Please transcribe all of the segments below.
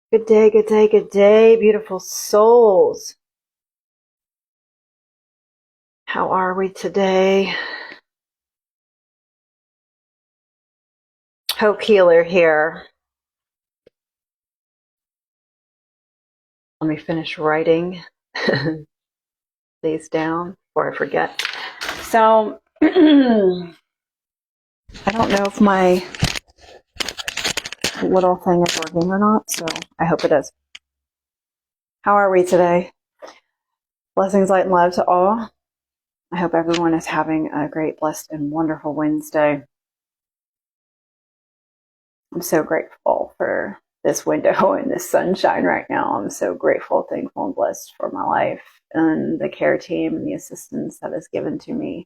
Good day, good day, good day, beautiful souls. How are we today? Hope Healer here. Let me finish writing these down before I forget. So, I don't know if my little thing is working or not, so I hope it is. How are we today? Blessings, light, and love to all. I hope everyone is having a great, blessed, and wonderful Wednesday. I'm so grateful for this window and this sunshine right now. I'm so grateful, thankful, and blessed for my life and the care team and the assistance that is given to me.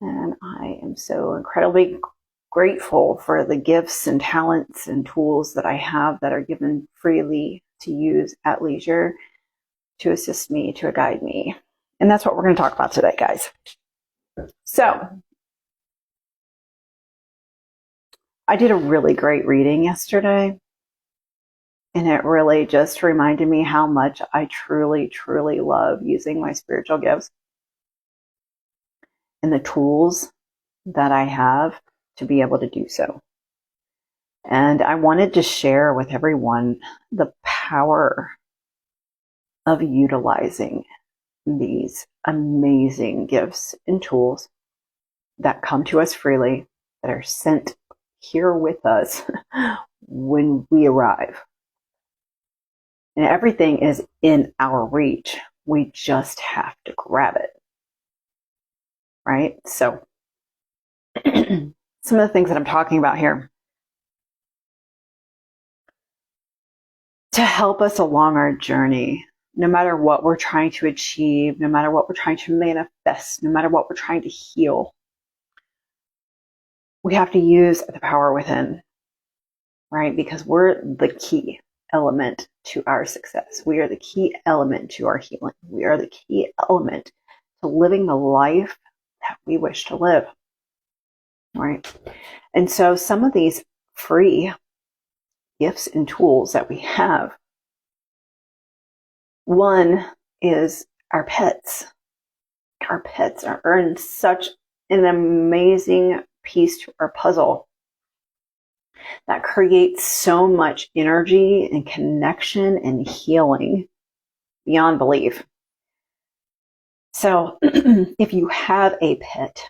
And I am so incredibly grateful for the gifts and talents and tools that I have that are given freely to use at leisure to assist me, to guide me. And that's what we're going to talk about today, guys. So, I did a really great reading yesterday, and it really just reminded me how much I truly, truly love using my spiritual gifts and the tools that I have to be able to do so. And I wanted to share with everyone the power of utilizing these amazing gifts and tools that come to us freely, that are sent here with us when we arrive. And everything is in our reach. We just have to grab it. Right? So, some of the things that I'm talking about here to help us along our journey, no matter what we're trying to achieve, no matter what we're trying to manifest, no matter what we're trying to heal, we have to use the power within, right? Because we're the key element to our success. We are the key element to our healing. We are the key element to living the life that we wish to live, right? And so some of these free gifts and tools that we have, one is our pets. Our pets are in such an amazing piece to our puzzle that creates so much energy and connection and healing beyond belief. So if you have a pet,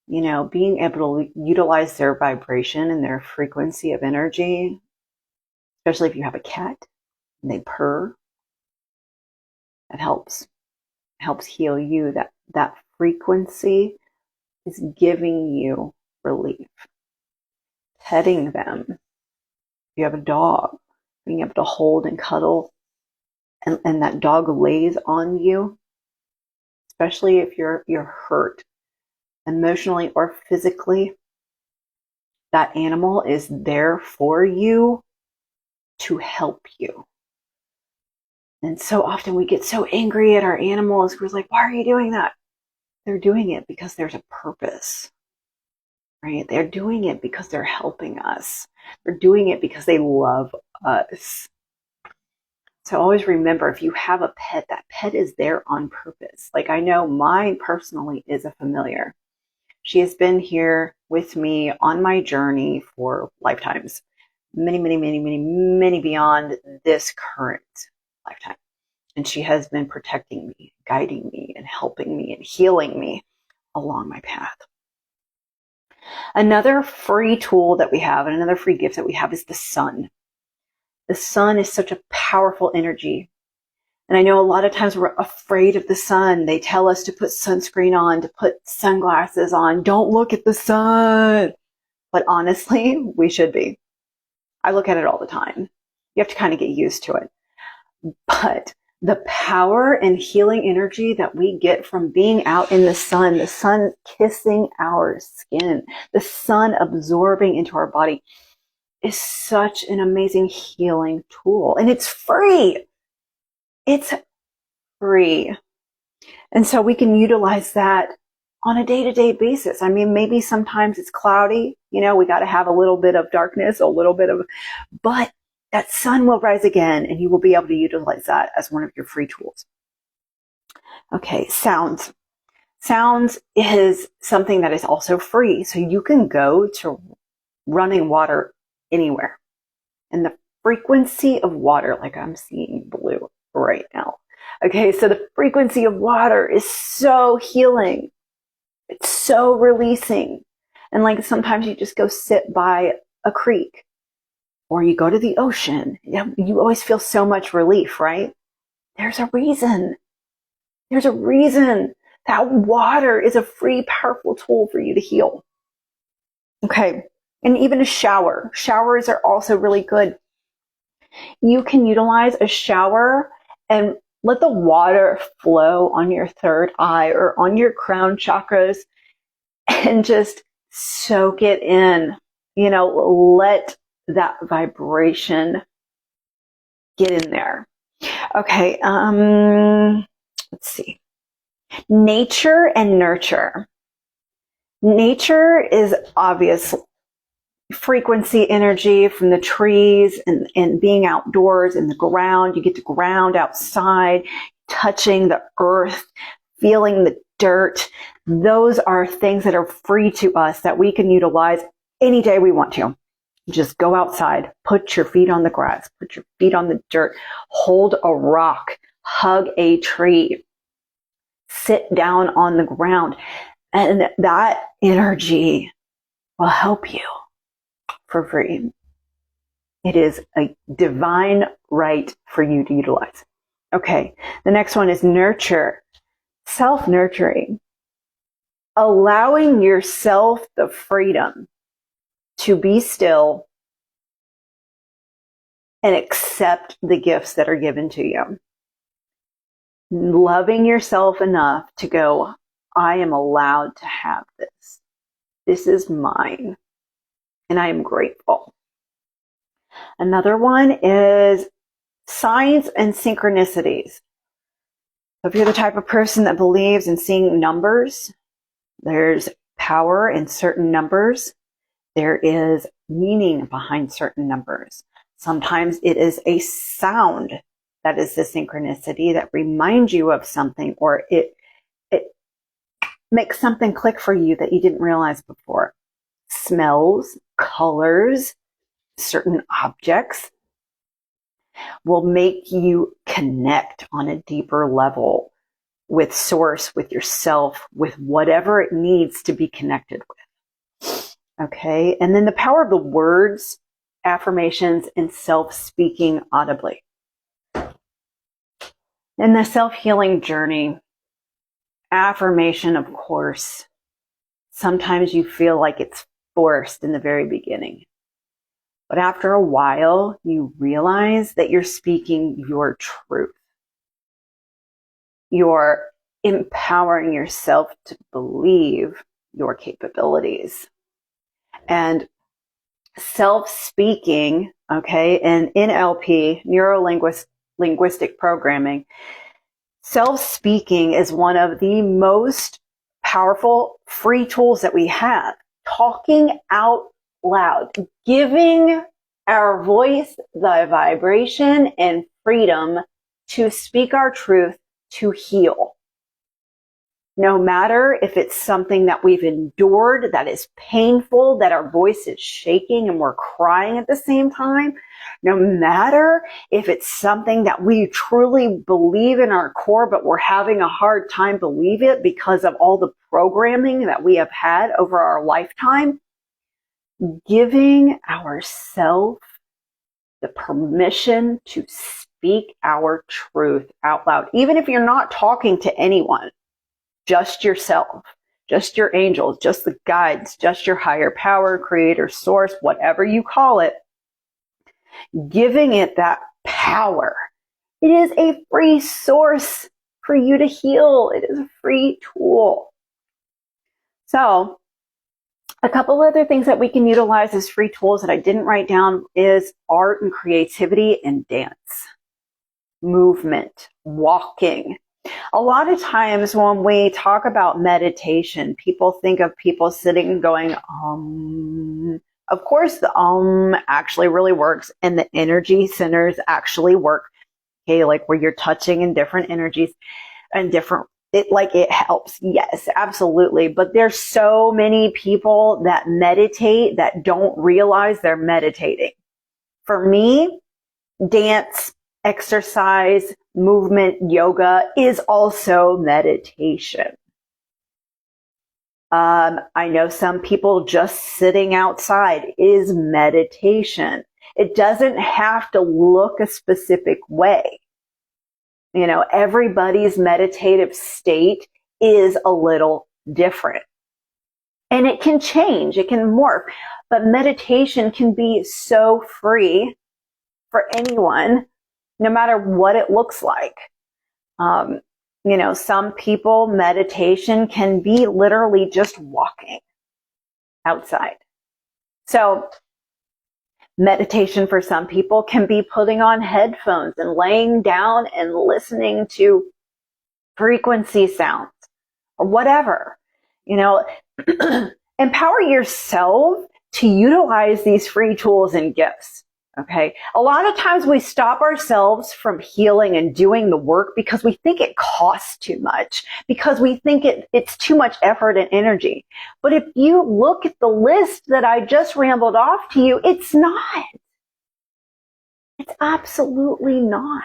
you know, being able to utilize their vibration and their frequency of energy, especially if you have a cat and they purr, that helps heal you. That frequency is giving you relief. Petting them. If you have a dog, being able to hold and cuddle, and that dog lays on you, especially if you're hurt emotionally or physically, that animal is there for you to help you. And so often we get so angry at our animals. We're like, why are you doing that? They're doing it because there's a purpose, right? They're doing it because they're helping us. They're doing it because they love us. So always remember, if you have a pet, that pet is there on purpose. Like I know mine personally is a familiar. She has been here with me on my journey for lifetimes. Many, many, many, many, many beyond this current lifetime. And she has been protecting me, guiding me, and helping me and healing me along my path. Another free tool that we have and another free gift that we have is the sun. The sun is such a powerful energy. And I know a lot of times we're afraid of the sun. They tell us to put sunscreen on, to put sunglasses on. Don't look at the sun. But honestly, we should be. I look at it all the time. You have to kind of get used to it. But the power and healing energy that we get from being out in the sun kissing our skin, the sun absorbing into our body is such an amazing healing tool. And it's free. It's free. And so we can utilize that on a day-to-day basis. I mean, maybe sometimes it's cloudy, you know, we got to have a little bit of darkness, but that sun will rise again, and you will be able to utilize that as one of your free tools. Okay, sounds. Sounds is something that is also free. So you can go to running water anywhere. And the frequency of water, like I'm seeing blue right now. Okay, so the frequency of water is so healing. It's so releasing. And like sometimes you just go sit by a creek or you go to the ocean. You always feel so much relief, right? There's a reason. There's a reason that water is a free, powerful tool for you to heal. Okay, and even a shower. Showers are also really good. You can utilize a shower and let the water flow on your third eye or on your crown chakras and just soak it in. You know, let that vibration get in there. Okay, let's see. Nature and nurture. Nature is obvious frequency energy from the trees and being outdoors in the ground. You get to ground outside, touching the earth, feeling the dirt. Those are things that are free to us that we can utilize any day we want to. Just go outside, put your feet on the grass, put your feet on the dirt, hold a rock, hug a tree, sit down on the ground. And that energy will help you for free. It is a divine right for you to utilize. Okay, the next one is nurture, self-nurturing, allowing yourself the freedom to be still and accept the gifts that are given to you. Loving yourself enough to go, I am allowed to have this. This is mine. And I am grateful. Another one is signs and synchronicities. So if you're the type of person that believes in seeing numbers, there's power in certain numbers. There is meaning behind certain numbers. Sometimes it is a sound that is the synchronicity that reminds you of something, or it makes something click for you that you didn't realize before. Smells, colors, certain objects will make you connect on a deeper level with source, with yourself, with whatever it needs to be connected with. Okay, and then the power of the words, affirmations, and self-speaking audibly. In the self-healing journey, affirmation, of course, sometimes you feel like it's forced in the very beginning. But after a while, you realize that you're speaking your truth. You're empowering yourself to believe your capabilities. And self-speaking, okay, and NLP, neuro-linguistic programming, self-speaking is one of the most powerful free tools that we have. Talking out loud, giving our voice the vibration and freedom to speak our truth, to heal. No matter if it's something that we've endured that is painful, that our voice is shaking and we're crying at the same time, no matter if it's something that we truly believe in our core, but we're having a hard time believe it because of all the programming that we have had over our lifetime, giving ourselves the permission to speak our truth out loud, even if you're not talking to anyone, just yourself, just your angels, just the guides, just your higher power, creator, source, whatever you call it, giving it that power. It is a free source for you to heal. It is a free tool. So, a couple other things that we can utilize as free tools that I didn't write down is art and creativity and dance, movement, walking. A lot of times when we talk about meditation, people think of people sitting and going, Of course, the actually really works, and the energy centers actually work. Okay, like where you're touching in different energies and different, it helps. Yes, absolutely. But there's so many people that meditate that don't realize they're meditating. For me, dance, exercise, movement, yoga is also meditation. I know some people just sitting outside is meditation. It doesn't have to look a specific way. You know, everybody's meditative state is a little different. And it can change, it can morph, but meditation can be so free for anyone, no matter what it looks like. You know, some people, meditation can be literally just walking outside. So meditation for some people can be putting on headphones and laying down and listening to frequency sounds or whatever. You know, empower yourself to utilize these free tools and gifts. Okay. A lot of times we stop ourselves from healing and doing the work because we think it costs too much, because we think it's too much effort and energy. But if you look at the list that I just rambled off to you, it's not. It's absolutely not.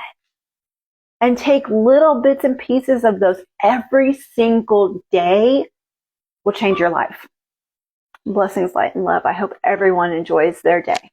And take little bits and pieces of those every single day will change your life. Blessings, light, and love. I hope everyone enjoys their day.